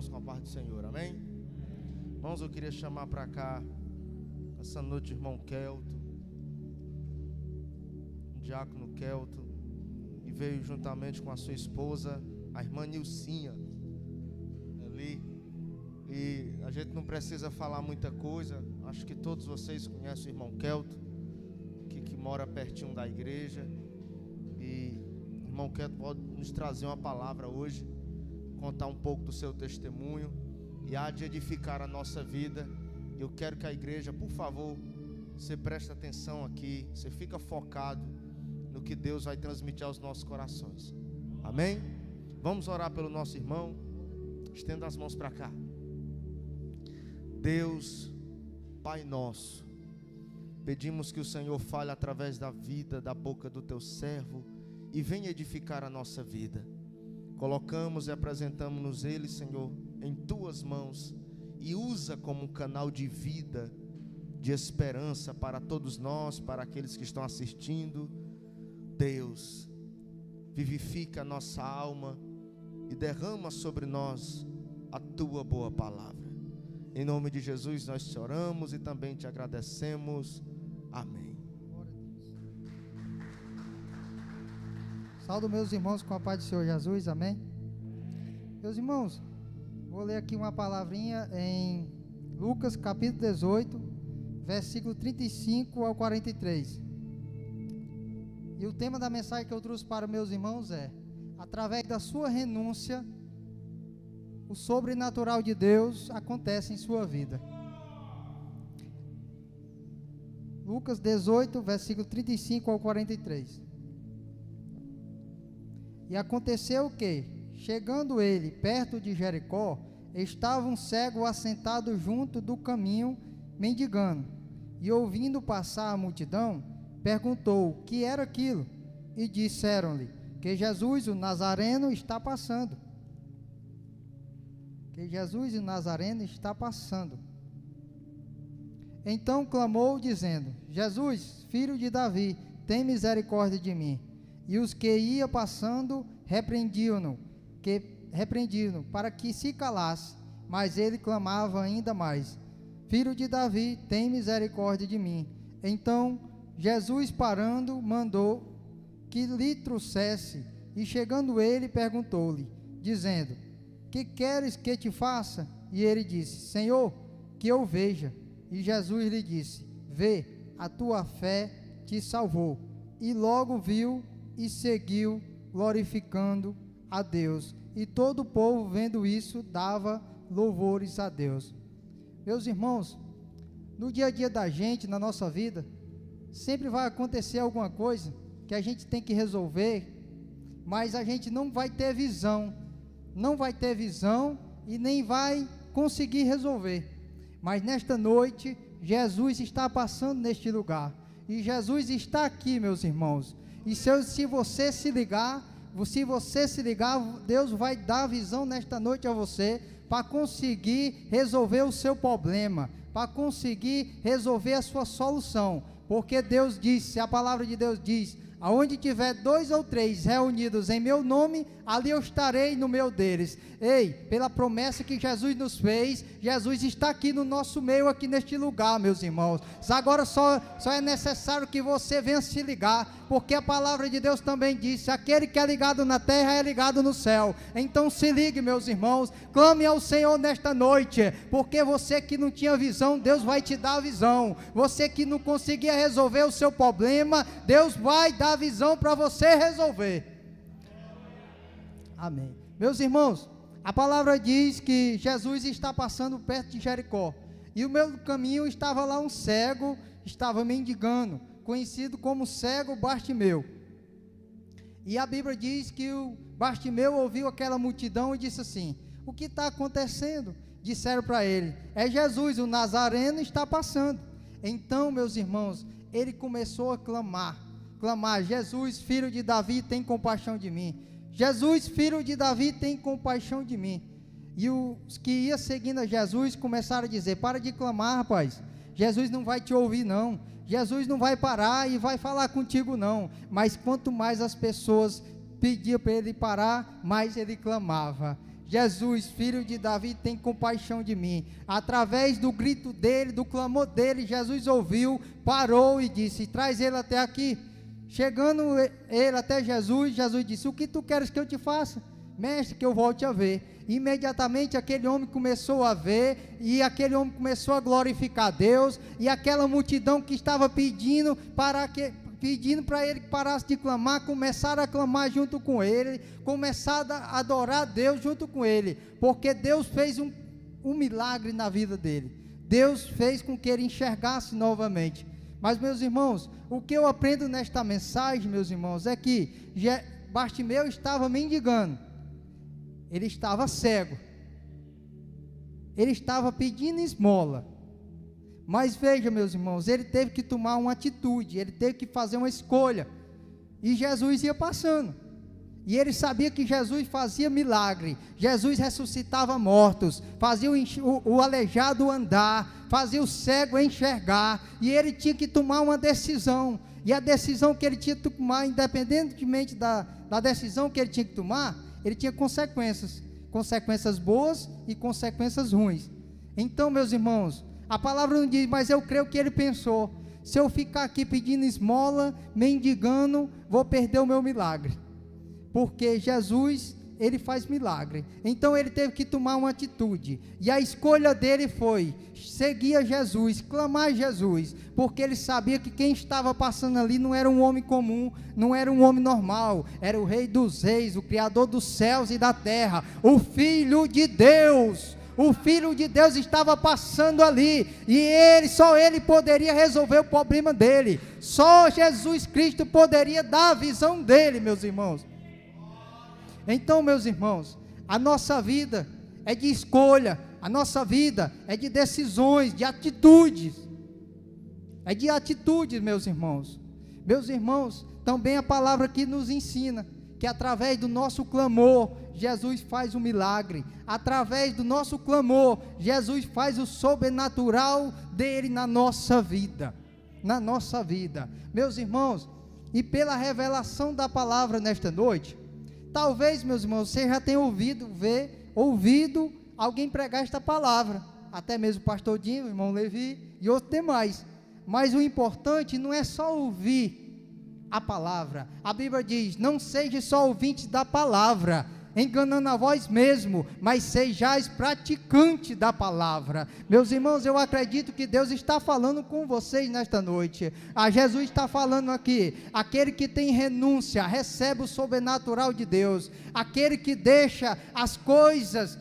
irmãos com a paz do Senhor, amém? Irmãos, eu queria chamar para cá, essa noite, o irmão Kelto, o diácono Kelto, e veio juntamente com a sua esposa, a irmã Nilcinha, ali, e a gente não precisa falar muita coisa, acho que todos vocês conhecem o irmão Kelto, que mora pertinho da igreja, e o irmão Kelto pode nos trazer uma palavra hoje, contar um pouco do seu testemunho, e há de edificar a nossa vida. Eu quero que a igreja, por favor, você preste atenção aqui, você fica focado no que Deus vai transmitir aos nossos corações, amém? Vamos orar pelo nosso irmão. Estenda as mãos para cá. Deus, Pai nosso, pedimos que o Senhor fale através da vida, da boca do teu servo, e venha edificar a nossa vida. Colocamos e apresentamos ele, Senhor, em tuas mãos, e usa como um canal de vida, de esperança para todos nós, para aqueles que estão assistindo. Deus, vivifica a nossa alma e derrama sobre nós a tua boa palavra. Em nome de Jesus nós te oramos e também te agradecemos. Amém. Saúdo meus irmãos com a paz do Senhor Jesus, amém? Meus irmãos, vou ler aqui uma palavrinha em Lucas capítulo 18, versículo 35 ao 43. E o tema da mensagem que eu trouxe para meus irmãos é: através da sua renúncia, o sobrenatural de Deus acontece em sua vida. Lucas 18, versículo 35 ao 43. E aconteceu que, chegando ele perto de Jericó, estava um cego assentado junto do caminho, mendigando. E ouvindo passar a multidão, perguntou o que era aquilo. E disseram-lhe que Jesus, o Nazareno, está passando. Que Jesus, o Nazareno, está passando. Então clamou, dizendo: Jesus, filho de Davi, tem misericórdia de mim. E os que ia passando repreendiam-no, para que se calasse. Mas ele clamava ainda mais: Filho de Davi, tem misericórdia de mim. Então Jesus, parando, mandou que lhe trouxesse, e chegando ele, perguntou-lhe, dizendo: Que queres que te faça? E ele disse: Senhor, que eu veja. E Jesus lhe disse: Vê, a tua fé te salvou. E logo viu e seguiu, glorificando a Deus. E todo o povo, vendo isso, dava louvores a Deus. Meus irmãos, no dia a dia da gente, na nossa vida, sempre vai acontecer alguma coisa que a gente tem que resolver, mas a gente não vai ter visão e nem vai conseguir resolver. Mas nesta noite, Jesus está passando neste lugar, e Jesus está aqui, meus irmãos. E se você se ligar, Deus vai dar visão nesta noite a você, para conseguir resolver o seu problema, para conseguir resolver a sua solução, porque Deus disse, a palavra de Deus diz: aonde tiver 2 ou 3 reunidos em meu nome, ali eu estarei no meio deles. Ei, pela promessa que Jesus nos fez, Jesus está aqui no nosso meio, aqui neste lugar, meus irmãos. Agora só é necessário que você venha se ligar, porque a palavra de Deus também disse: aquele que é ligado na terra é ligado no céu. Então se ligue, meus irmãos, clame ao Senhor nesta noite, porque você que não tinha visão, Deus vai te dar a visão. Você que não conseguia resolver o seu problema, Deus vai dar a visão para você resolver. Amém. Meus irmãos, a palavra diz que Jesus está passando perto de Jericó, e no meio do caminho estava lá um cego, estava mendigando, conhecido como cego Bartimeu. E a Bíblia diz que o Bartimeu ouviu aquela multidão e disse assim: o que está acontecendo? Disseram para ele: é Jesus, o Nazareno, está passando. Então, meus irmãos, ele começou a clamar: Jesus, filho de Davi, tem compaixão de mim. Jesus, filho de Davi, tem compaixão de mim. E os que iam seguindo a Jesus começaram a dizer: para de clamar, rapaz, Jesus não vai te ouvir não, Jesus não vai parar e vai falar contigo não. Mas quanto mais as pessoas pediam para ele parar, mais ele clamava: Jesus, filho de Davi, tem compaixão de mim. Através do grito dele, do clamor dele, Jesus ouviu, parou e disse: traz ele até aqui. Chegando ele até Jesus, Jesus disse: o que tu queres que eu te faça? Mestre, que eu volte a ver. Imediatamente aquele homem começou a ver, e aquele homem começou a glorificar a Deus, e aquela multidão que estava pedindo para ele que parasse de clamar, começaram a clamar junto com ele, começaram a adorar a Deus junto com ele, porque Deus fez um milagre na vida dele. Deus fez com que ele enxergasse novamente. Mas, meus irmãos, o que eu aprendo nesta mensagem, meus irmãos, é que Bartimeu estava mendigando, ele estava cego, ele estava pedindo esmola. Mas veja, meus irmãos, ele teve que tomar uma atitude, ele teve que fazer uma escolha, e Jesus ia passando, e ele sabia que Jesus fazia milagre, Jesus ressuscitava mortos, fazia o aleijado andar, fazia o cego enxergar, e ele tinha que tomar uma decisão, e a decisão que ele tinha que tomar, independentemente da decisão que ele tinha que tomar, ele tinha consequências boas e consequências ruins. Então, meus irmãos, a palavra não diz, mas eu creio que ele pensou: se eu ficar aqui pedindo esmola, mendigando, vou perder o meu milagre, porque Jesus, ele faz milagre. Então ele teve que tomar uma atitude, e a escolha dele foi seguir a Jesus, clamar a Jesus, porque ele sabia que quem estava passando ali não era um homem comum, não era um homem normal, era o Rei dos Reis, o Criador dos céus e da terra, o Filho de Deus. O Filho de Deus estava passando ali, e só ele poderia resolver o problema dele, só Jesus Cristo poderia dar a visão dele, meus irmãos. Então, meus irmãos, a nossa vida é de escolha, a nossa vida é de decisões, de atitudes, meus irmãos. Meus irmãos, também a palavra aqui nos ensina que através do nosso clamor, Jesus faz um milagre. Através do nosso clamor, Jesus faz o sobrenatural dele na nossa vida. Meus irmãos, e pela revelação da palavra nesta noite, talvez, meus irmãos, você já tenha ouvido alguém pregar esta palavra, até mesmo o pastor Dinho, o irmão Levi e outros demais. Mas o importante não é só ouvir a palavra. A Bíblia diz: não seja só ouvinte da palavra, enganando a vós mesmo, mas sejais praticante da palavra. Meus irmãos, eu acredito que Deus está falando com vocês nesta noite. Jesus está falando aqui: aquele que tem renúncia, recebe o sobrenatural de Deus. Aquele que deixa as coisas,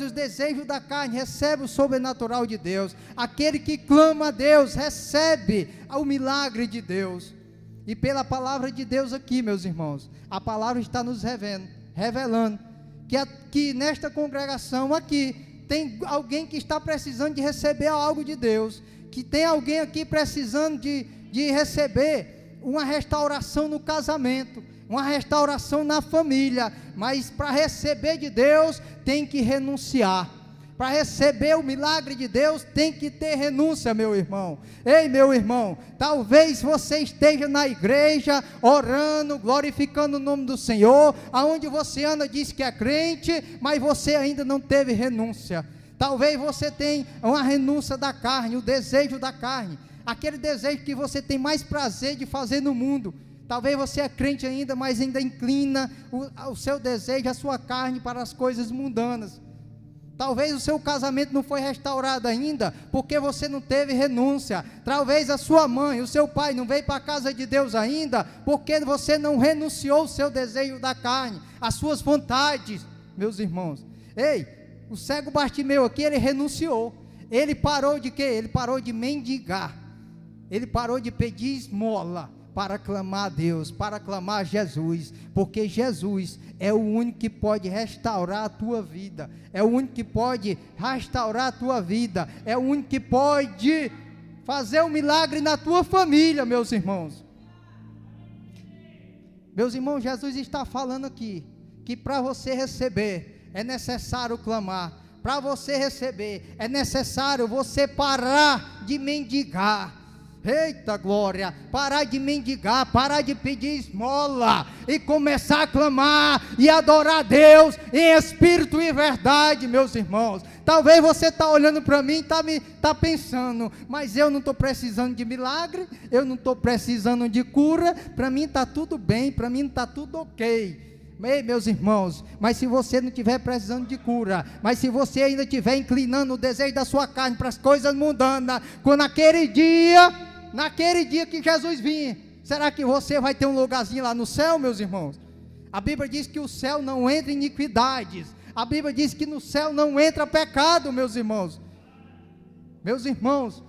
os desejos da carne, recebe o sobrenatural de Deus. Aquele que clama a Deus, recebe o milagre de Deus. E pela palavra de Deus aqui, meus irmãos, a palavra está nos revelando que nesta congregação aqui, tem alguém que está precisando de receber algo de Deus, que tem alguém aqui precisando de receber uma restauração no casamento, uma restauração na família, mas para receber de Deus, tem que renunciar. Para receber o milagre de Deus, tem que ter renúncia, meu irmão. Ei, meu irmão, talvez você esteja na igreja, orando, glorificando o nome do Senhor, aonde você anda, diz que é crente, mas você ainda não teve renúncia. Talvez você tenha uma renúncia da carne, o desejo da carne, aquele desejo que você tem mais prazer de fazer no mundo. Talvez você é crente ainda, mas ainda inclina o seu desejo, a sua carne para as coisas mundanas. Talvez o seu casamento não foi restaurado ainda, porque você não teve renúncia. Talvez a sua mãe, o seu pai não veio para a casa de Deus ainda, porque você não renunciou o seu desejo da carne, as suas vontades, meus irmãos. Ei, o cego Bartimeu aqui, ele renunciou. Ele parou de quê? Ele parou de mendigar. Ele parou de pedir esmola para clamar a Deus, para clamar a Jesus, porque Jesus é o único que pode restaurar a tua vida, é o único que pode restaurar a tua vida, é o único que pode fazer um milagre na tua família, meus irmãos. Meus irmãos, Jesus está falando aqui, que para você receber, é necessário clamar. Para você receber, é necessário você parar de mendigar. Eita glória, parar de mendigar, parar de pedir esmola e começar a clamar e adorar a Deus em espírito e verdade, meus irmãos. Talvez você está olhando para mim e está pensando, mas eu não estou precisando de milagre, eu não estou precisando de cura, para mim está tudo bem, para mim está tudo ok. Meus irmãos, mas se você não estiver precisando de cura, mas se você ainda estiver inclinando o desejo da sua carne para as coisas mundanas, quando naquele dia que Jesus vinha, será que você vai ter um lugarzinho lá no céu, meus irmãos? A Bíblia diz que o céu não entra iniquidades, a Bíblia diz que no céu não entra pecado, meus irmãos. Meus irmãos,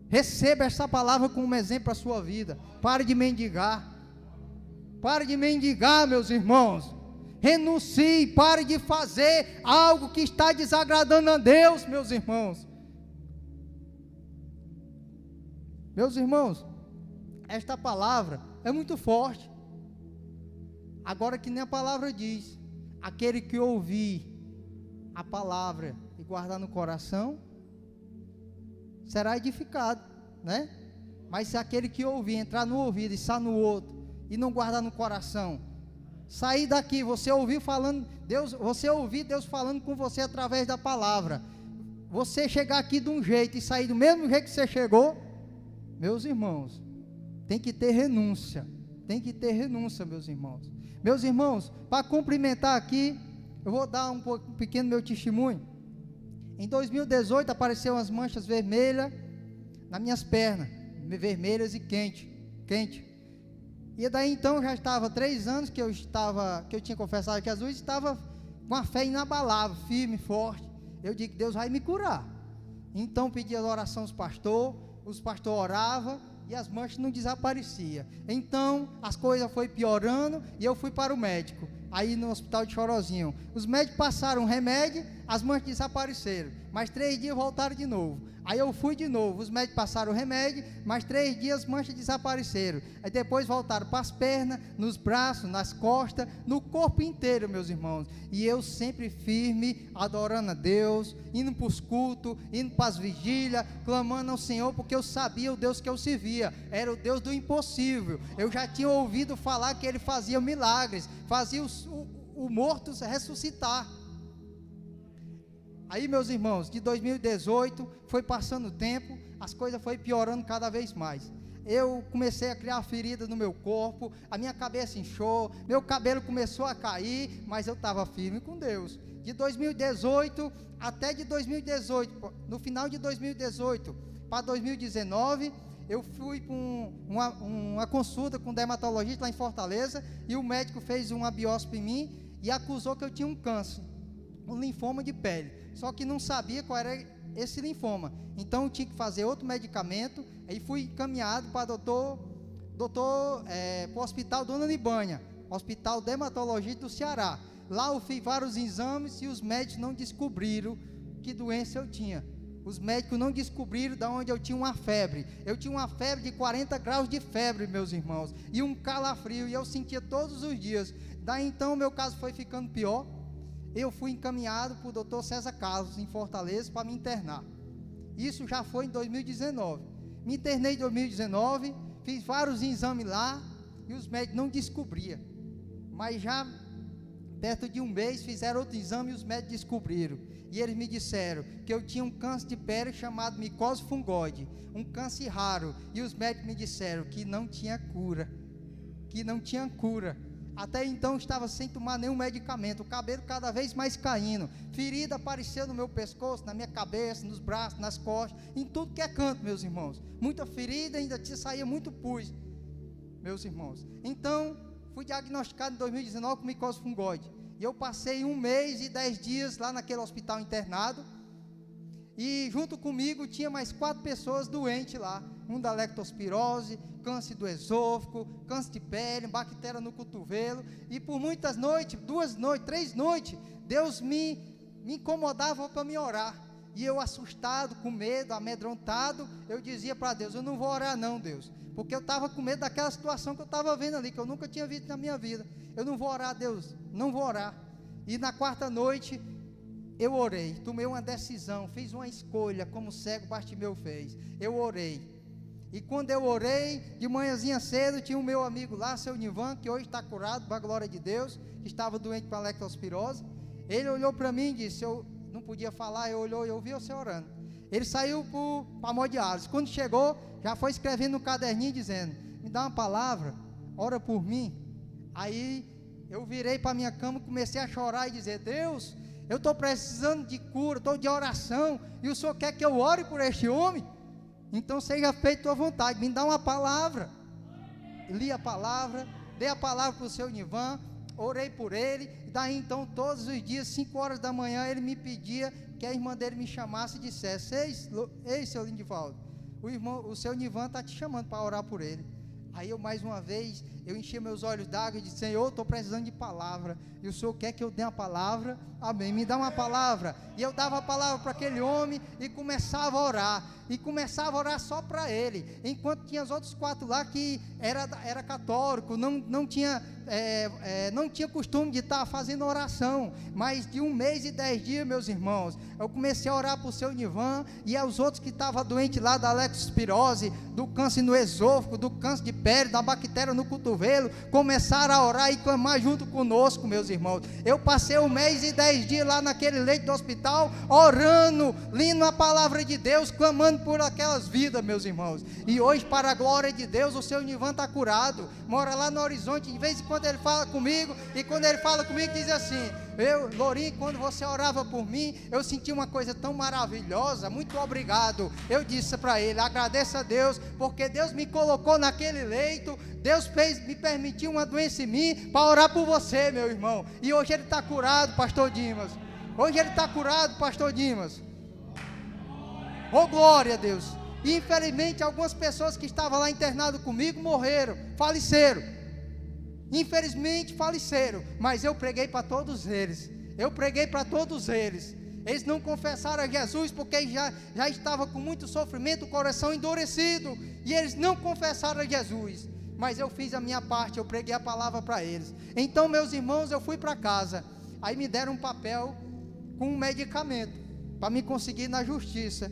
receba essa palavra como um exemplo para a sua vida. Pare de mendigar, meus irmãos. Renuncie, pare de fazer algo que está desagradando a Deus, meus irmãos. Meus irmãos, esta palavra é muito forte. Agora que nem a palavra diz, aquele que ouvir a palavra e guardar no coração, será edificado, né? Mas se aquele que ouvir, entrar no ouvido e sair no outro, e não guardar no coração, sair daqui, você ouvir falando, você ouvir Deus falando com você através da palavra, você chegar aqui de um jeito e sair do mesmo jeito que você chegou, meus irmãos, tem que ter renúncia, meus irmãos. Meus irmãos, para cumprimentar aqui, eu vou dar um pequeno meu testemunho. Em 2018 apareceram umas manchas vermelhas nas minhas pernas, vermelhas e quente. E daí então já estava 3 anos que eu tinha confessado que Jesus, estava com a fé inabalável, firme, forte. Eu digo que Deus vai me curar. Então pedi a oração aos pastores, os pastores oravam e as manchas não desapareciam. Então as coisas foram piorando e eu fui para o médico, aí no hospital de Chorozinho. Os médicos passaram um remédio, as manchas desapareceram, mas 3 dias voltaram de novo. Aí eu fui de novo, os médicos passaram o remédio, mais 3 dias as manchas desapareceram. Aí depois voltaram para as pernas, nos braços, nas costas, no corpo inteiro, meus irmãos. E eu sempre firme, adorando a Deus, indo para os cultos, indo para as vigílias, clamando ao Senhor, porque eu sabia o Deus que eu servia, era o Deus do impossível. Eu já tinha ouvido falar que Ele fazia milagres, fazia o morto ressuscitar. Aí, meus irmãos, de 2018, foi passando o tempo, as coisas foram piorando cada vez mais. Eu comecei a criar feridas no meu corpo, a minha cabeça inchou, meu cabelo começou a cair, mas eu estava firme com Deus. De 2018 até de 2018, no final de 2018 para 2019, eu fui para uma consulta com um dermatologista lá em Fortaleza, e o médico fez uma biópsia em mim e acusou que eu tinha um câncer, um linfoma de pele. Só que não sabia qual era esse linfoma, então eu tinha que fazer outro medicamento. Aí fui encaminhado para o hospital Dona Nibanha, hospital dermatologista do Ceará. Lá eu fiz vários exames e os médicos não descobriram que doença eu tinha. Os médicos não descobriram de onde eu tinha uma febre. Eu tinha uma febre de 40 graus de febre, meus irmãos, e um calafrio, e eu sentia todos os dias. Daí então meu caso foi ficando pior. Eu fui encaminhado para o doutor César Carlos, em Fortaleza, para me internar. Isso já foi em 2019. Me internei em 2019, fiz vários exames lá, e os médicos não descobriam. Mas já perto de um mês, fizeram outro exame e os médicos descobriram. E eles me disseram que eu tinha um câncer de pele chamado micose fungoide, um câncer raro. E os médicos me disseram que não tinha cura. Até então estava sem tomar nenhum medicamento, o cabelo cada vez mais caindo, ferida apareceu no meu pescoço, na minha cabeça, nos braços, nas costas, em tudo que é canto, meus irmãos. Muita ferida, ainda saía muito pus, meus irmãos. Então, fui diagnosticado em 2019 com micose fungoide. E eu passei 1 mês e 10 dias lá naquele hospital internado. E junto comigo tinha mais 4 pessoas doentes lá. Um da leptospirose, câncer do esôfago, câncer de pele, bactéria no cotovelo. E por muitas noites, 2 noites, 3 noites, Deus me incomodava para me orar. E eu assustado, com medo, amedrontado, eu dizia para Deus: eu não vou orar não, Deus. Porque eu estava com medo daquela situação que eu estava vendo ali, que eu nunca tinha visto na minha vida. Eu não vou orar, Deus, não vou orar. E na 4ª noite, eu orei, tomei uma decisão, fiz uma escolha, como o cego Bartimeu fez. Eu orei. E quando eu orei, de manhãzinha cedo, tinha o meu amigo lá, seu Nivan, que hoje está curado, para a glória de Deus, que estava doente com a leptospirose. Ele olhou para mim e disse, eu não podia falar, eu vi você orando. Ele saiu para a hemodiálise. Quando chegou, já foi escrevendo no caderninho, dizendo, me dá uma palavra, ora por mim. Aí eu virei para a minha cama, comecei a chorar e dizer, Deus, eu estou precisando de cura, estou de oração, e o Senhor quer que eu ore por este homem? Então seja feita a tua vontade, me dá uma palavra. Li a palavra, dei a palavra para o seu Nivan, orei por ele, e daí então todos os dias, 5 horas da manhã, ele me pedia que a irmã dele me chamasse e dissesse, ei seu Lindivaldo, o seu Nivan está te chamando para orar por ele. Aí eu mais uma vez, eu enchi meus olhos d'água e disse, Senhor, estou precisando de palavra, e o Senhor quer que eu dê uma palavra? Amém, me dá uma palavra. E eu dava a palavra para aquele homem e começava a orar só para ele, enquanto tinha os outros 4 lá que era católico, não tinha costume de estar fazendo oração, mas de 1 mês e 10 dias, meus irmãos, eu comecei a orar para o seu Nivan, e aos outros que estavam doentes lá da leptospirose, do câncer no esôfago, do câncer de pele, da bactéria no cotovelo, começaram a orar e clamar junto conosco, meus irmãos. Eu passei 1 mês e 10 dias lá naquele leito do hospital, orando, lendo a palavra de Deus, clamando por aquelas vidas, meus irmãos. E hoje, para a glória de Deus, o seu Nivan está curado, mora lá no Horizonte. De vez em quando ele fala comigo, e quando ele fala comigo, diz assim, Lourinho, quando você orava por mim, eu senti uma coisa tão maravilhosa, muito obrigado. Eu disse para ele, agradeça a Deus, porque Deus me colocou naquele leito, Deus me permitiu uma doença em mim, para orar por você, meu irmão. E hoje ele está curado, pastor Dimas. Hoje ele está curado, pastor Dimas. Oh, glória a Deus. E infelizmente algumas pessoas que estavam lá internadas comigo morreram, faleceram. Infelizmente faleceram, mas eu preguei para todos eles. Eles não confessaram a Jesus porque já estava com muito sofrimento, o coração endurecido, e eles não confessaram a Jesus. Mas eu fiz a minha parte, eu preguei a palavra para eles. Então, meus irmãos, eu fui para casa. Aí me deram um papel com um medicamento para me conseguir na justiça.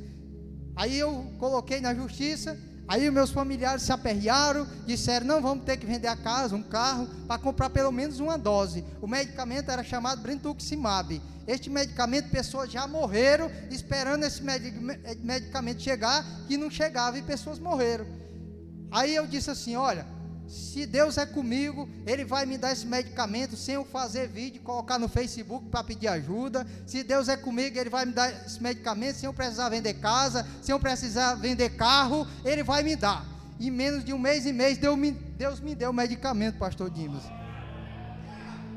Aí eu coloquei na justiça. Aí os meus familiares se aperrearam, disseram, não, vamos ter que vender a casa, um carro, para comprar pelo menos uma dose. O medicamento era chamado brentuximab. Este medicamento, pessoas já morreram, esperando esse medicamento chegar, que não chegava, e pessoas morreram. Aí eu disse assim, olha, se Deus é comigo, Ele vai me dar esse medicamento, sem eu fazer vídeo, colocar no Facebook para pedir ajuda. Se Deus é comigo, Ele vai me dar esse medicamento, sem eu precisar vender casa, sem eu precisar vender carro, Ele vai me dar. Em menos de 1 mês e meio, Deus me deu o medicamento, pastor Dimas.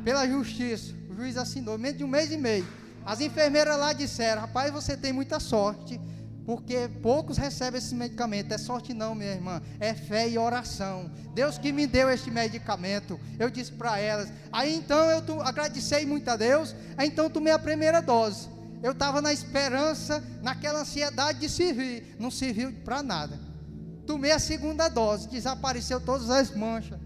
Pela justiça, o juiz assinou, em menos de 1 mês e meio. As enfermeiras lá disseram, rapaz, você tem muita sorte, porque poucos recebem esse medicamento. É sorte não, minha irmã, é fé e oração. Deus que me deu este medicamento. Eu disse para elas. Aí então eu agradeci muito a Deus. Aí então tomei a primeira dose. Eu estava na esperança, naquela ansiedade de servir. Não serviu para nada. Tomei a segunda dose, desapareceu todas as manchas.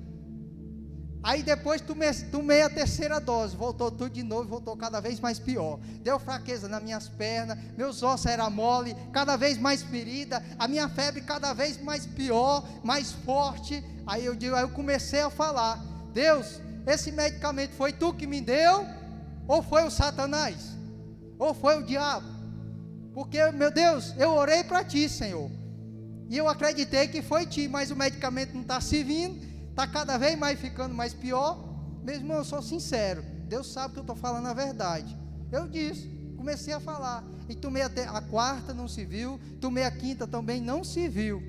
Aí depois tomei a terceira dose, voltou tudo de novo, voltou cada vez mais pior. Deu fraqueza nas minhas pernas, meus ossos eram mole, cada vez mais ferida, a minha febre cada vez mais pior, mais forte. Aí eu comecei a falar, Deus, esse medicamento foi tu que me deu? Ou foi o Satanás? Ou foi o diabo? Porque, meu Deus, eu orei para ti, Senhor, e eu acreditei que foi ti, mas o medicamento não está servindo. Está cada vez mais ficando mais pior. Mesmo eu sou sincero, Deus sabe que eu estou falando a verdade. Eu disse, comecei a falar. E tomei até a quarta, não se viu. Tomei a quinta também, não se viu.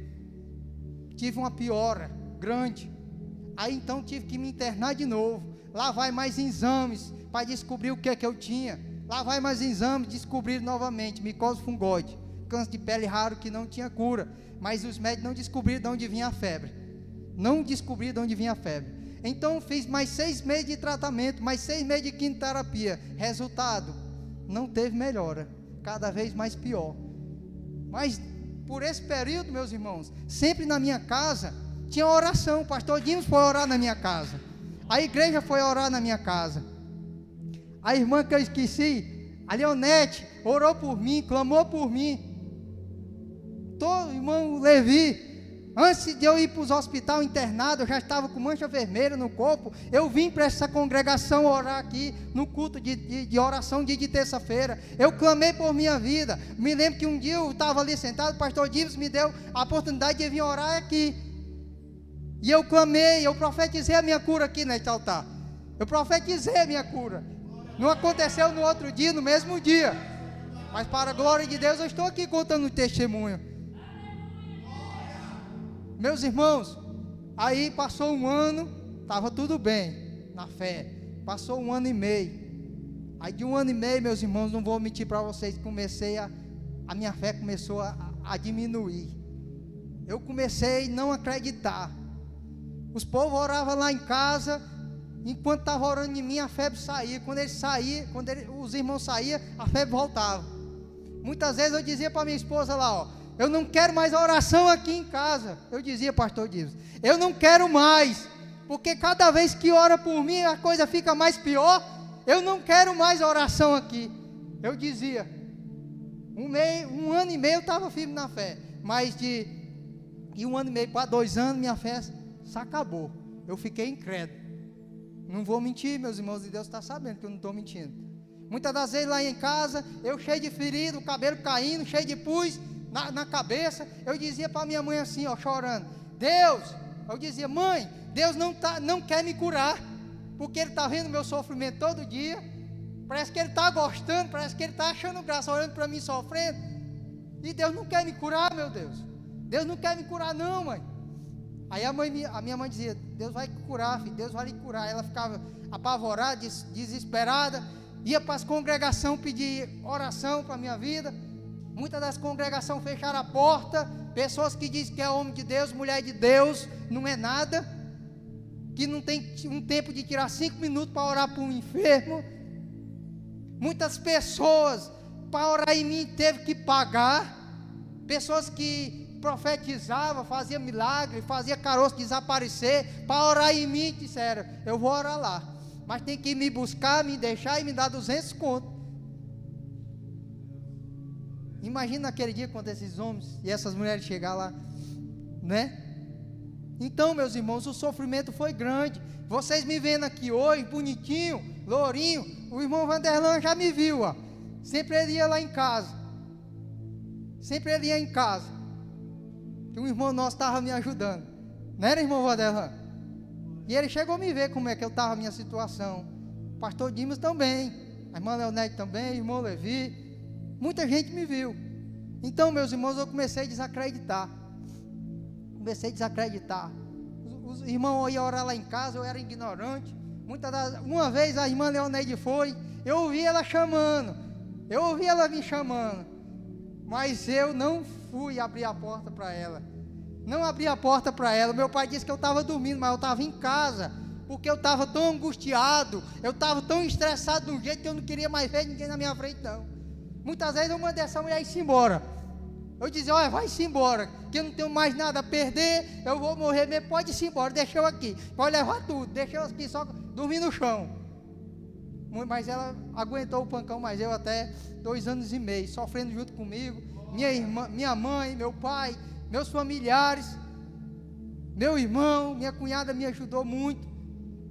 Tive uma piora grande. Aí então tive que me internar de novo. Lá vai mais exames para descobrir o que é que eu tinha. Lá vai mais exames, descobrir novamente micose fungoide, câncer de pele raro que não tinha cura. Mas os médicos não descobriram de onde vinha a febre. Não descobri de onde vinha a febre. Então fiz mais 6 meses de tratamento, mais 6 meses de quimioterapia. Resultado, não teve melhora, cada vez mais pior. Mas por esse período, meus irmãos, sempre na minha casa tinha oração. O pastor Dimas foi orar na minha casa, a igreja foi orar na minha casa. A irmã que eu esqueci, a Leonete, orou por mim, clamou por mim. Todo irmão Levi Antes de eu ir para os hospitais internado, eu já estava com mancha vermelha no corpo. Eu vim para essa congregação orar aqui, no culto de oração de terça-feira. Eu clamei por minha vida. Me lembro que um dia eu estava ali sentado, o pastor Dimas me deu a oportunidade de vir orar aqui. E eu clamei, eu profetizei a minha cura aqui neste altar. Eu profetizei a minha cura. Não aconteceu no outro dia, no mesmo dia. Mas para a glória de Deus, eu estou aqui contando um testemunho. Meus irmãos, aí passou um ano, estava tudo bem, na fé. Passou 1 ano e meio. Aí de 1 ano e meio, meus irmãos, não vou mentir para vocês, a minha fé começou a diminuir. Eu comecei a não acreditar. Os povos oravam lá em casa, enquanto estavam orando em mim, a febre saía. Quando os irmãos saíam, a febre voltava. Muitas vezes eu dizia para minha esposa lá, ó, eu não quero mais a oração aqui em casa. Eu dizia, pastor Dimas, eu não quero mais, porque cada vez que ora por mim, a coisa fica mais pior. Eu não quero mais a oração aqui. Eu dizia, 1 ano e meio eu estava firme na fé, mas de 1 ano e meio para 2 anos, minha fé se acabou. Eu fiquei incrédulo. Não vou mentir, meus irmãos, e Deus está sabendo que eu não estou mentindo. Muitas das vezes lá em casa, eu cheio de ferido, o cabelo caindo, cheio de pus na cabeça, eu dizia para minha mãe assim, ó, chorando, Deus, eu dizia, mãe, Deus não quer me curar, porque Ele está vendo meu sofrimento todo dia, parece que Ele está gostando, parece que Ele está achando graça, olhando para mim sofrendo, e Deus não quer me curar, meu Deus, Deus não quer me curar não, mãe. Aí a minha mãe dizia, Deus vai curar, filho, Deus vai lhe curar. Ela ficava apavorada, desesperada, ia para as congregações pedir oração para a minha vida. Muitas das congregações fecharam a porta, pessoas que dizem que é homem de Deus, mulher de Deus, não é nada, que não tem um tempo de tirar 5 minutos para orar por um enfermo. Muitas pessoas, para orar em mim, teve que pagar. Pessoas que profetizava, fazia milagre, fazia caroço desaparecer, para orar em mim, disseram, eu vou orar lá, mas tem que me buscar, me deixar e me dar 200 contos. Imagina aquele dia quando esses homens e essas mulheres chegaram lá, né? Então, meus irmãos, o sofrimento foi grande. Vocês me vendo aqui hoje, bonitinho, lourinho, o irmão Vanderlan já me viu, ó. Sempre ele ia lá em casa, sempre ele ia em casa, que um irmão nosso estava me ajudando, não era, irmão Vanderlan? E ele chegou a me ver como é que eu estava a minha situação, o pastor Dimas também, a irmã Leonete também, o irmão Levi, muita gente me viu. Então, meus irmãos, eu comecei a desacreditar, os irmãos iam orar lá em casa, eu era ignorante. Uma vez a irmã Leonete foi, eu ouvi ela me chamando, mas eu não fui abrir a porta para ela, meu pai disse que eu estava dormindo, mas eu estava em casa, porque eu estava tão angustiado, eu estava tão estressado de um jeito que eu não queria mais ver ninguém na minha frente não. Muitas vezes eu mandei essa mulher ir embora, eu dizia, olha, vai-se embora, que eu não tenho mais nada a perder, eu vou morrer mesmo, pode ir embora, deixa eu aqui, pode levar tudo, deixa eu aqui só dormir no chão. Mas ela aguentou o pancão, mas eu até 2 anos e meio, sofrendo junto comigo, minha irmã, minha mãe, meu pai, meus familiares, meu irmão, minha cunhada me ajudou muito,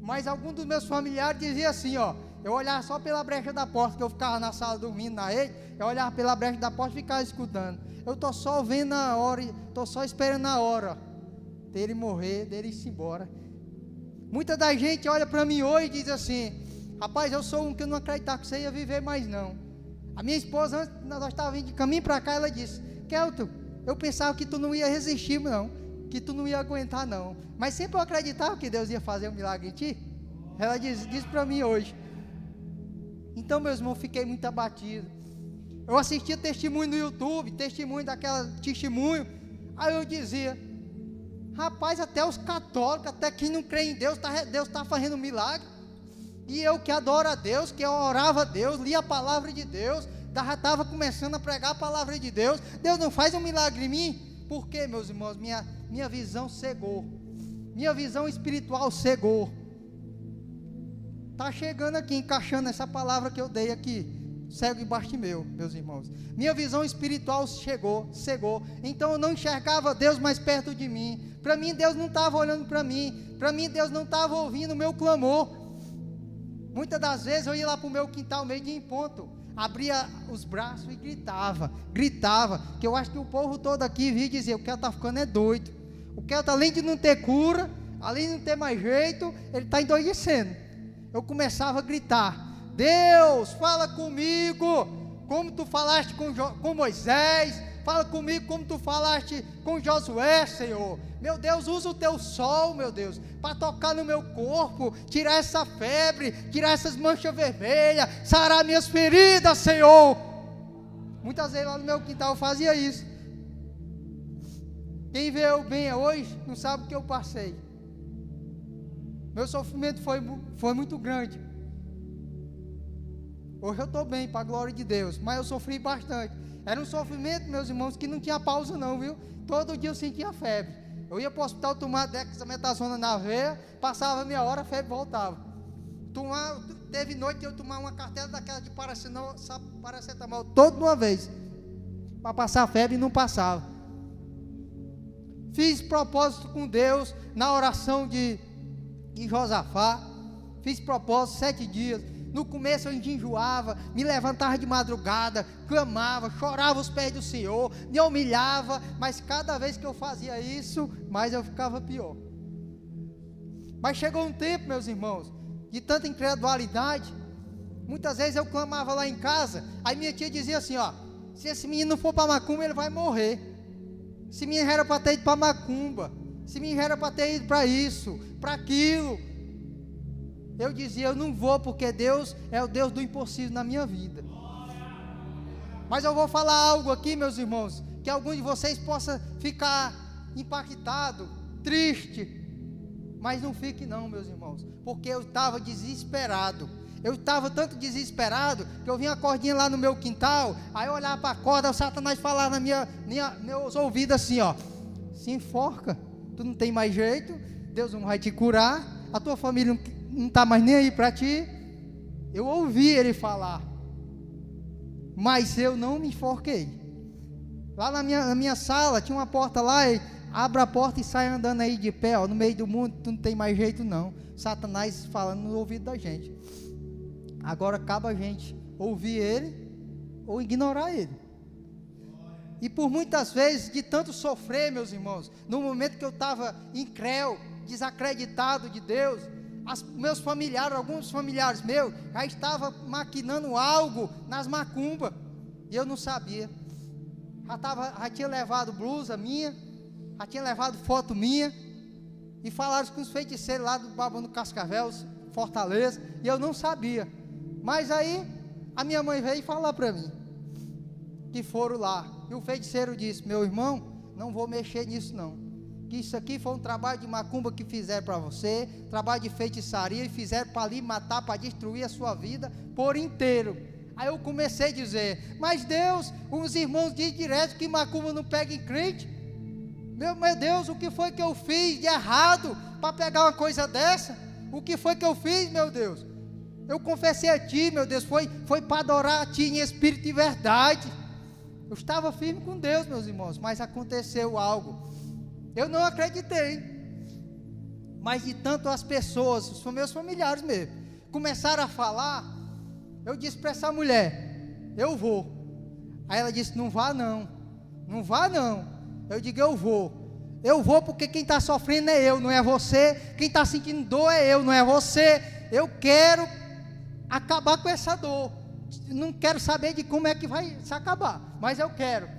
mas alguns dos meus familiares diziam assim, ó, eu olhava só pela brecha da porta, que eu ficava na sala dormindo na rede, eu olhava pela brecha da porta e ficava escutando, eu estou só vendo a hora, estou só esperando a hora dele morrer, dele ir embora. Muita da gente olha para mim hoje e diz assim, rapaz, eu sou um que eu não acreditava que você ia viver mais não. A minha esposa, antes nós estávamos vindo de caminho para cá, ela disse, Kelton, eu pensava que tu não ia resistir não, que tu não ia aguentar não, mas sempre eu acreditava que Deus ia fazer um milagre em ti. Ela disse para mim hoje. Então, meus irmãos, fiquei muito abatido. Eu assistia testemunho no YouTube, testemunho, aí eu dizia, rapaz, até os católicos, até quem não crê em Deus está fazendo um milagre. E eu que adoro a Deus, que eu orava a Deus, lia a palavra de Deus, já estava começando a pregar a palavra de Deus, Deus não faz um milagre em mim? Por quê, meus irmãos? Minha visão cegou, minha visão espiritual cegou. Está chegando aqui, encaixando essa palavra que eu dei aqui, cego e Bartimeu, meus irmãos. Minha visão espiritual cegou. Então eu não enxergava Deus mais perto de mim. Para mim, Deus não estava olhando para mim. Para mim, Deus não estava ouvindo o meu clamor. Muitas das vezes eu ia lá para o meu quintal, meio dia em ponto, abria os braços e gritava, que eu acho que o povo todo aqui via dizer: o Kelton está ficando é doido. O Kelton, além de não ter cura, além de não ter mais jeito, ele está endoidecendo. Eu começava a gritar: Deus, fala comigo, como tu falaste com Moisés, fala comigo como tu falaste com Josué, Senhor. Meu Deus, usa o teu sol, meu Deus, para tocar no meu corpo, tirar essa febre, tirar essas manchas vermelhas, sarar minhas feridas, Senhor. Muitas vezes lá no meu quintal eu fazia isso. Quem vê eu bem hoje, não sabe o que eu passei. Meu sofrimento foi muito grande. Hoje eu estou bem, para a glória de Deus, mas eu sofri bastante. Era um sofrimento, meus irmãos, que não tinha pausa não, viu? Todo dia eu sentia febre. Eu ia para o hospital tomar dexametasona na veia, passava meia hora, a febre voltava. Teve noite de eu tomar uma cartela daquela de paracetamol, toda uma vez, para passar a febre, e não passava. Fiz propósito com Deus, na oração de Josafá, fiz propósito 7 dias, no começo eu enjoava, me levantava de madrugada, clamava, chorava aos pés do Senhor, me humilhava, mas cada vez que eu fazia isso, mais eu ficava pior. Mas chegou um tempo, meus irmãos, de tanta incredulidade, muitas vezes eu clamava lá em casa, aí minha tia dizia assim, ó: se esse menino não for para macumba, ele vai morrer. Esse menino era para ter ido para macumba, esse menino era para ter ido para isso, para aquilo. Eu dizia: eu não vou, porque Deus é o Deus do impossível na minha vida. Mas eu vou falar algo aqui, meus irmãos, que algum de vocês possa ficar impactado, triste, mas não fique não, meus irmãos, porque eu estava desesperado. Eu estava tanto desesperado, que eu vinha a cordinha lá no meu quintal, aí eu olhava para a corda, o Satanás falava meus ouvidos assim, ó: se enforca, tu não tem mais jeito, Deus não vai te curar, a tua família não está mais nem aí para ti. Eu ouvi ele falar, mas eu não me enforquei. Lá na minha sala, tinha uma porta lá, e abre a porta e sai andando aí de pé, ó, no meio do mundo, tu não tem mais jeito não. Satanás falando no ouvido da gente. Agora cabe a gente ouvir ele ou ignorar ele. E por muitas vezes, de tanto sofrer, meus irmãos, no momento que eu estava incrédulo, desacreditado de Deus, meus familiares, alguns familiares meus, já estavam maquinando algo nas macumbas, e eu não sabia. Já tinha levado blusa minha, já tinha levado foto minha, e falaram com os feiticeiros lá do Babão Cascavel, Fortaleza, e eu não sabia. Mas aí a minha mãe veio falar para mim que foram lá, e o feiticeiro disse: meu irmão, não vou mexer nisso não, que isso aqui foi um trabalho de macumba que fizeram para você, trabalho de feitiçaria, e fizeram para lhe matar, para destruir a sua vida por inteiro. Aí eu comecei a dizer: mas Deus, os irmãos dizem direto que macumba não pega em crente. Meu Deus, o que foi que eu fiz de errado para pegar uma coisa dessa? O que foi que eu fiz, meu Deus? Eu confessei a ti, meu Deus, foi para adorar a ti em espírito e verdade. Eu estava firme com Deus, meus irmãos, mas aconteceu algo. Eu não acreditei. Mas de tanto as pessoas, os meus familiares mesmo, começaram a falar, eu disse para essa mulher: eu vou. Aí ela disse: não vá não, não vá não. Eu digo: eu vou porque quem está sofrendo é eu, não é você. Quem está sentindo dor é eu, não é você. Eu quero acabar com essa dor, não quero saber de como é que vai se acabar, mas eu quero.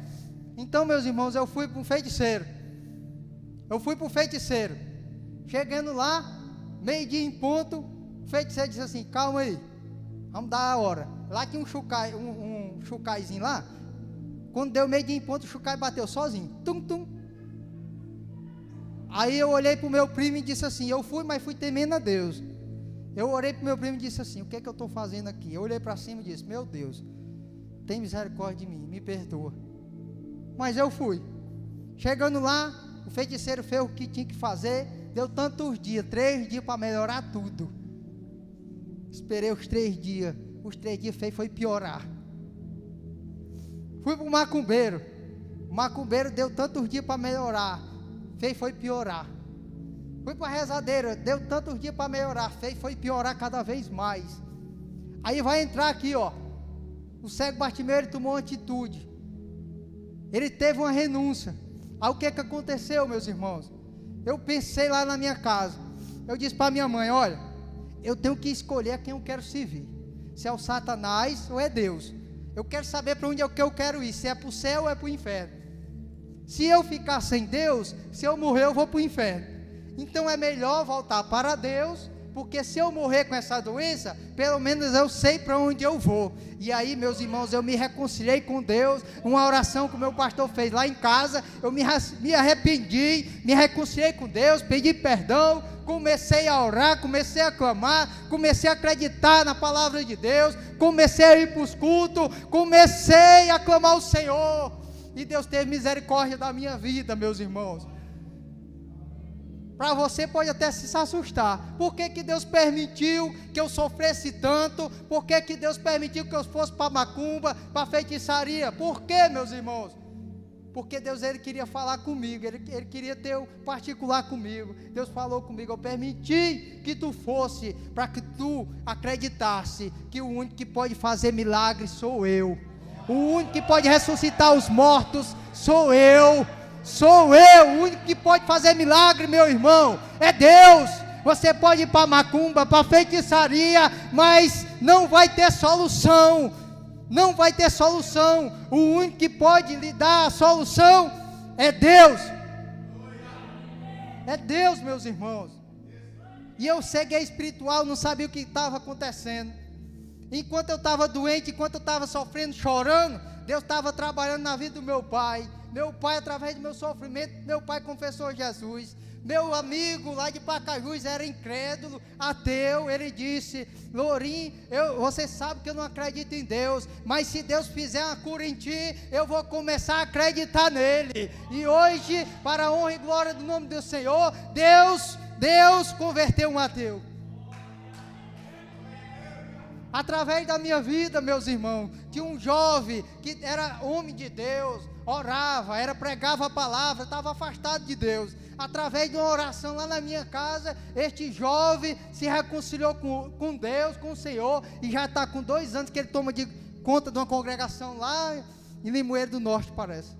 Então, meus irmãos, eu fui para um feiticeiro. Chegando lá, meio-dia em ponto, o feiticeiro disse assim: calma aí, vamos dar a hora. Lá tinha um chucaizinho lá. Quando deu meio-dia em ponto, o chucai bateu sozinho, tum, tum. Aí eu olhei para o meu primo e disse assim: eu fui, mas fui temendo a Deus. Eu orei para o meu primo e disse assim: o que é que eu estou fazendo aqui? Eu olhei para cima e disse: meu Deus, tem misericórdia de mim, me perdoa. Mas eu fui. Chegando lá, o feiticeiro fez o que tinha que fazer. Deu tantos dias, 3 dias para melhorar tudo. Esperei os 3 dias. Os 3 dias foi piorar. Fui para o macumbeiro. O macumbeiro deu tantos dias para melhorar, foi piorar. Fui para a rezadeira, deu tantos dias para melhorar, foi piorar cada vez mais. Aí vai entrar aqui, ó. O cego Bartimeu, ele tomou uma atitude. Ele teve uma renúncia. Aí o que aconteceu, meus irmãos? Eu pensei lá na minha casa. Eu disse para minha mãe: olha, eu tenho que escolher a quem eu quero servir. Se é o Satanás ou é Deus. Eu quero saber para onde é que eu quero ir. Se é para o céu ou é para o inferno. Se eu ficar sem Deus, se eu morrer, eu vou para o inferno. Então é melhor voltar para Deus, porque se eu morrer com essa doença, pelo menos eu sei para onde eu vou. E aí, meus irmãos, eu me reconciliei com Deus, uma oração que o meu pastor fez lá em casa, eu me arrependi, me reconciliei com Deus, pedi perdão, comecei a orar, comecei a clamar, comecei a acreditar na palavra de Deus, comecei a ir para os cultos, comecei a clamar ao Senhor, e Deus teve misericórdia da minha vida, meus irmãos. Para você pode até se assustar. Por que Deus permitiu que eu sofresse tanto? Por que Deus permitiu que eu fosse para macumba, para feitiçaria? Por que, meus irmãos? Porque Deus, ele queria falar comigo, ele queria ter o particular comigo. Deus falou comigo: eu permiti que tu fosse, para que tu acreditasse que o único que pode fazer milagre sou eu. O único que pode ressuscitar os mortos sou eu. Sou eu, o único que pode fazer milagre, meu irmão, é Deus. Você pode ir para macumba, para feitiçaria, mas não vai ter solução. Não vai ter solução. O único que pode lhe dar a solução é Deus. É Deus, meus irmãos. E eu ceguei espiritual, não sabia o que estava acontecendo. Enquanto eu estava doente, enquanto eu estava sofrendo, chorando, Deus estava trabalhando na vida do meu pai. Meu pai, através do meu sofrimento, meu pai confessou Jesus. Meu amigo lá de Pacajus era incrédulo, ateu. Ele disse: Lourinho, você sabe que eu não acredito em Deus, mas se Deus fizer uma cura em ti, eu vou começar a acreditar nele. E hoje, para a honra e glória do nome do Senhor, Deus converteu um ateu. Através da minha vida, meus irmãos, tinha um jovem que era homem de Deus, orava, pregava a palavra, estava afastado de Deus. Através de uma oração lá na minha casa, este jovem se reconciliou com Deus, com o Senhor, e já está com 2 anos que ele toma conta de uma congregação lá em Limoeiro do Norte, parece.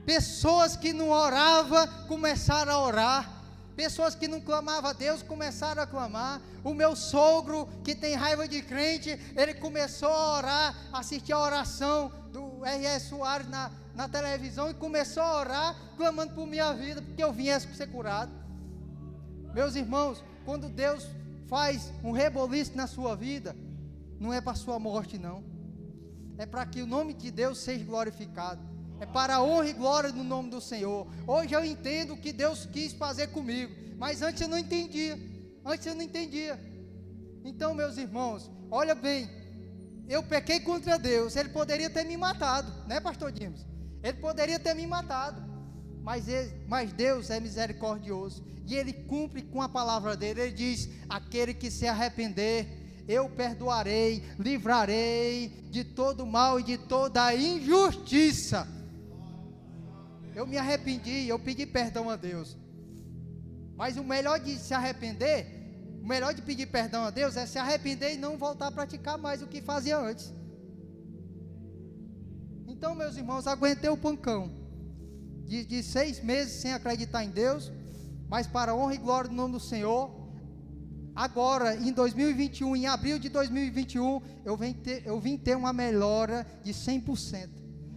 Pessoas que não oravam começaram a orar. Pessoas que não clamavam a Deus começaram a clamar. O meu sogro, que tem raiva de crente, ele começou a orar, assistir a oração do R.S. Soares na televisão, e começou a orar, clamando por minha vida, porque eu viesse ser curado. Meus irmãos, quando Deus faz um reboliço na sua vida, não é para a sua morte, não. É para que o nome de Deus seja glorificado. É para a honra e glória do nome do Senhor. Hoje eu entendo o que Deus quis fazer comigo, mas antes eu não entendia. Então, meus irmãos, olha bem, eu pequei contra Deus. Ele poderia ter me matado, né, pastor Dimas? Ele poderia ter me matado, mas Deus é misericordioso, e Ele cumpre com a palavra dEle. Ele diz: aquele que se arrepender, eu perdoarei, livrarei de todo mal e de toda injustiça. Eu me arrependi, eu pedi perdão a Deus. Mas o melhor de se arrepender, o melhor de pedir perdão a Deus é se arrepender e não voltar a praticar mais o que fazia antes. Então, meus irmãos, aguentei o pancão de 6 meses sem acreditar em Deus, mas para a honra e glória do nome do Senhor, agora em 2021, em abril de 2021, eu vim ter uma melhora de 100%.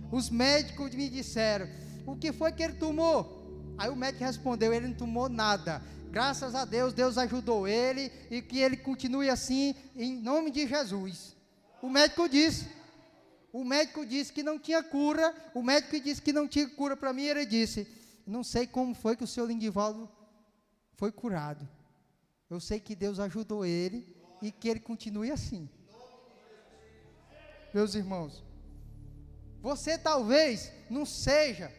Os médicos me disseram: o que foi que ele tomou? Aí o médico respondeu: ele não tomou nada. Graças a Deus, Deus ajudou ele, e que ele continue assim, em nome de Jesus. O médico disse que não tinha cura. O médico disse que não tinha cura para mim. Ele disse: não sei como foi que o senhor Lindivaldo foi curado. Eu sei que Deus ajudou ele, e que ele continue assim. Meus irmãos, você talvez não seja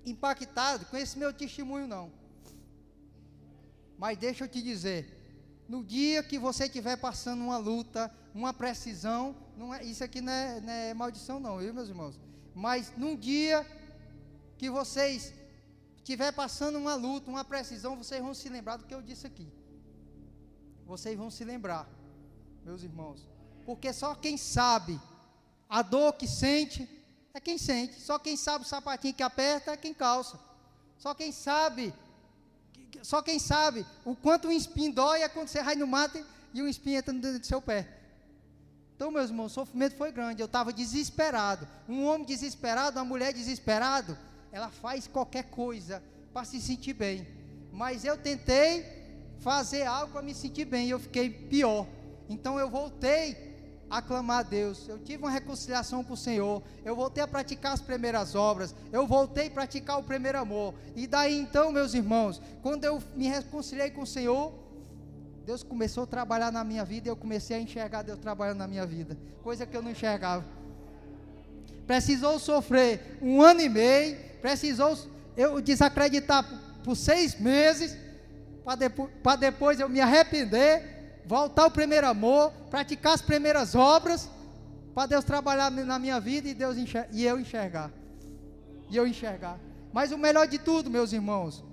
impactado com esse meu testemunho, não. Mas deixa eu te dizer, no dia que você estiver passando uma luta, uma precisão, não é, isso aqui não é maldição não, viu, meus irmãos? Mas num dia que vocês estiver passando uma luta, uma precisão, vocês vão se lembrar do que eu disse aqui. Vocês vão se lembrar, meus irmãos, porque só quem sabe a dor que sente, é quem sente. Só quem sabe o sapatinho que aperta é quem calça. Só quem sabe o quanto um espinho dói é quando você vai no mato e um espinho entra dentro do seu pé. Então, meus irmãos, o sofrimento foi grande, eu estava desesperado. Um homem desesperado, uma mulher desesperada, ela faz qualquer coisa para se sentir bem. Mas eu tentei fazer algo para me sentir bem e eu fiquei pior. Então eu voltei a clamar a Deus, eu tive uma reconciliação com o Senhor, eu voltei a praticar as primeiras obras, eu voltei a praticar o primeiro amor, e daí então, meus irmãos, quando eu me reconciliei com o Senhor, Deus começou a trabalhar na minha vida, e eu comecei a enxergar Deus trabalhando na minha vida, coisa que eu não enxergava. Precisou sofrer 1 ano e meio, precisou eu desacreditar por 6 meses, para depois eu me arrepender, voltar ao primeiro amor, praticar as primeiras obras, para Deus trabalhar na minha vida e eu enxergar. Mas o melhor de tudo, meus irmãos,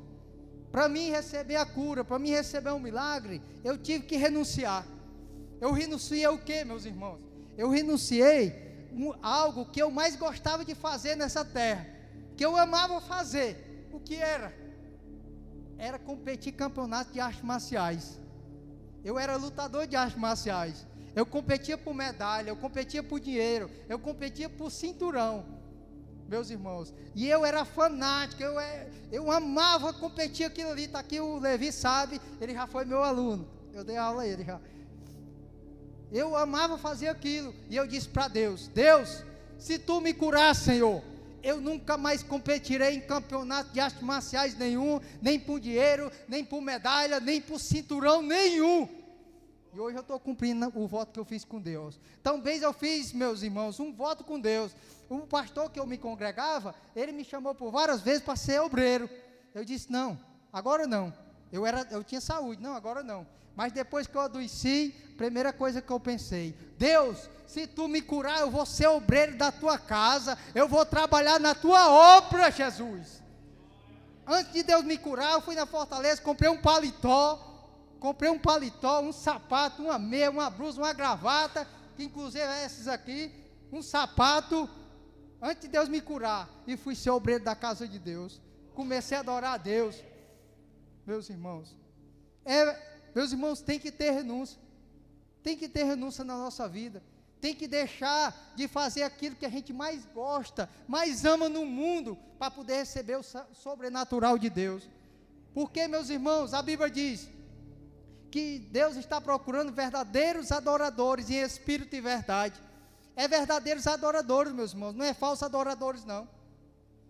para mim receber a cura, para mim receber um milagre, eu tive que renunciar. Eu renunciei o que, meus irmãos? Eu renunciei algo que eu mais gostava de fazer nessa terra, que eu amava fazer. O que era? Era competir campeonato de artes marciais. Eu era lutador de artes marciais, eu competia por medalha, eu competia por dinheiro, eu competia por cinturão, meus irmãos, e eu era fanático, eu amava competir aquilo ali. Está aqui o Levi, sabe, ele já foi meu aluno, eu dei aula a ele já. Eu amava fazer aquilo, e eu disse para Deus: Deus, se tu me curar, Senhor, eu nunca mais competirei em campeonato de artes marciais nenhum, nem por dinheiro, nem por medalha, nem por cinturão nenhum. E hoje eu estou cumprindo o voto que eu fiz com Deus. Também eu fiz, meus irmãos, um voto com Deus. O pastor que eu me congregava, ele me chamou por várias vezes para ser obreiro. Eu disse: não, agora não. Eu tinha saúde, não, agora não. Mas depois que eu adoeci, primeira coisa que eu pensei: Deus, se tu me curar, eu vou ser obreiro da tua casa, eu vou trabalhar na tua obra, Jesus. Antes de Deus me curar, eu fui na Fortaleza, comprei um paletó, um sapato, uma meia, uma blusa, uma gravata, que inclusive é esses aqui, um sapato, antes de Deus me curar, e fui ser obreiro da casa de Deus. Comecei a adorar a Deus, meus irmãos. Meus irmãos, tem que ter renúncia na nossa vida, tem que deixar de fazer aquilo que a gente mais gosta, mais ama no mundo, para poder receber o sobrenatural de Deus. Porque, meus irmãos, a Bíblia diz que Deus está procurando verdadeiros adoradores em espírito e verdade. É verdadeiros adoradores, meus irmãos, não é falsos adoradores não.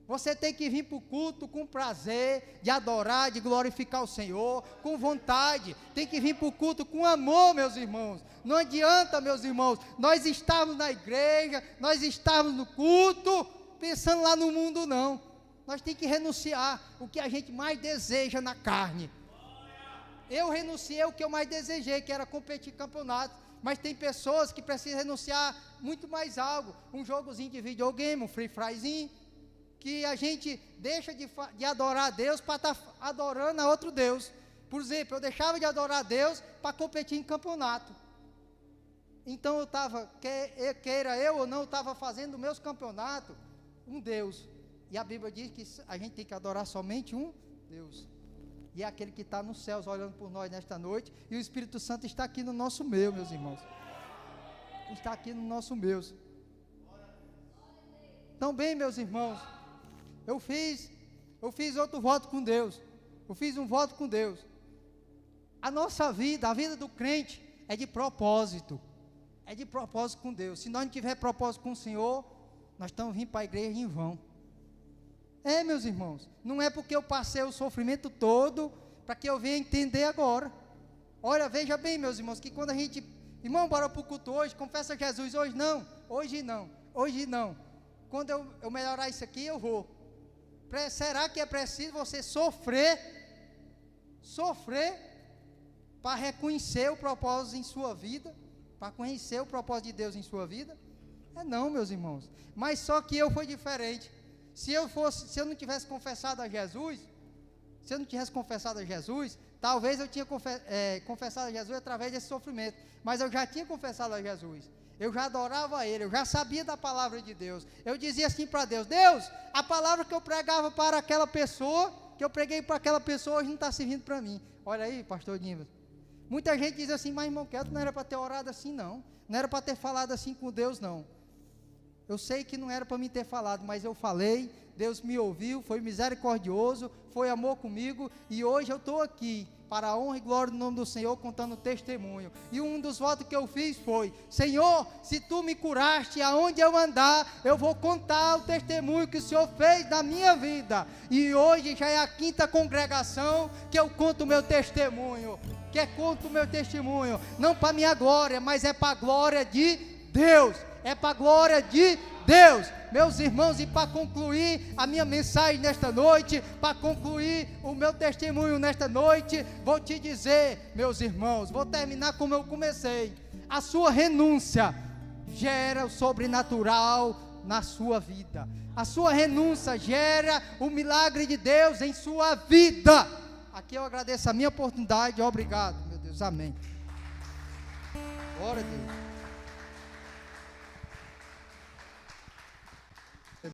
Você tem que vir para o culto com prazer, de adorar, de glorificar o Senhor, com vontade. Tem que vir para o culto com amor, meus irmãos. Não adianta, meus irmãos, nós estamos na igreja, nós estamos no culto, pensando lá no mundo, não. Nós temos que renunciar o que a gente mais deseja na carne. Eu renunciei o que eu mais desejei, que era competir campeonato. Mas tem pessoas que precisam renunciar muito mais algo. Um jogozinho de videogame, um Free Firezinho, que a gente deixa de adorar a Deus para estar adorando a outro Deus. Por exemplo, eu deixava de adorar a Deus para competir em campeonato. Então eu estava, queira eu ou não, eu estava fazendo meus campeonatos um Deus. E a Bíblia diz que a gente tem que adorar somente um Deus. E é aquele que está nos céus olhando por nós nesta noite. E o Espírito Santo está aqui no nosso meio, meus irmãos. Está aqui no nosso meio. Então bem, meus irmãos, eu fiz outro voto com Deus. Eu fiz um voto com Deus. A nossa vida, a vida do crente é de propósito. É de propósito com Deus. Se nós não tiver propósito com o Senhor, nós estamos vindo para a igreja em vão. Meus irmãos, não é porque eu passei o sofrimento todo, para que eu venha entender agora. Olha, veja bem, meus irmãos, que quando a gente, irmão, bora para o culto hoje, confessa a Jesus, hoje não. Quando eu melhorar isso aqui, eu vou. Será que é preciso você sofrer, para reconhecer o propósito em sua vida? para conhecer o propósito de Deus em sua vida? Não, meus irmãos. Mas só que eu fui diferente. Se eu não tivesse confessado a Jesus, talvez eu tinha confessado a Jesus através desse sofrimento. Mas eu já tinha confessado a Jesus. Eu já adorava Ele, eu já sabia da palavra de Deus. Eu dizia assim para Deus: Deus, a palavra que eu pregava para aquela pessoa, que eu preguei para aquela pessoa, hoje não está servindo para mim. Olha aí, pastor Dimas. Muita gente diz assim: mas irmão Kelton, não era para ter orado assim não. Não era para ter falado assim com Deus não. Eu sei que não era para mim ter falado, mas eu falei, Deus me ouviu, foi misericordioso, foi amor comigo, e hoje eu estou aqui, para a honra e glória do nome do Senhor, contando testemunho. E um dos votos que eu fiz foi: Senhor, se tu me curaste, aonde eu andar, eu vou contar o testemunho que o Senhor fez na minha vida. E hoje já é a 5ª congregação que eu conto o meu testemunho, não para minha glória, mas é para a glória de Deus. É para a glória de Deus, meus irmãos. E para concluir a minha mensagem nesta noite, para concluir o meu testemunho nesta noite, vou te dizer, meus irmãos, vou terminar como eu comecei. A sua renúncia gera o sobrenatural na sua vida. A sua renúncia gera o milagre de Deus em sua vida. Aqui eu agradeço a minha oportunidade. Obrigado, meu Deus, amém. Glória a Deus.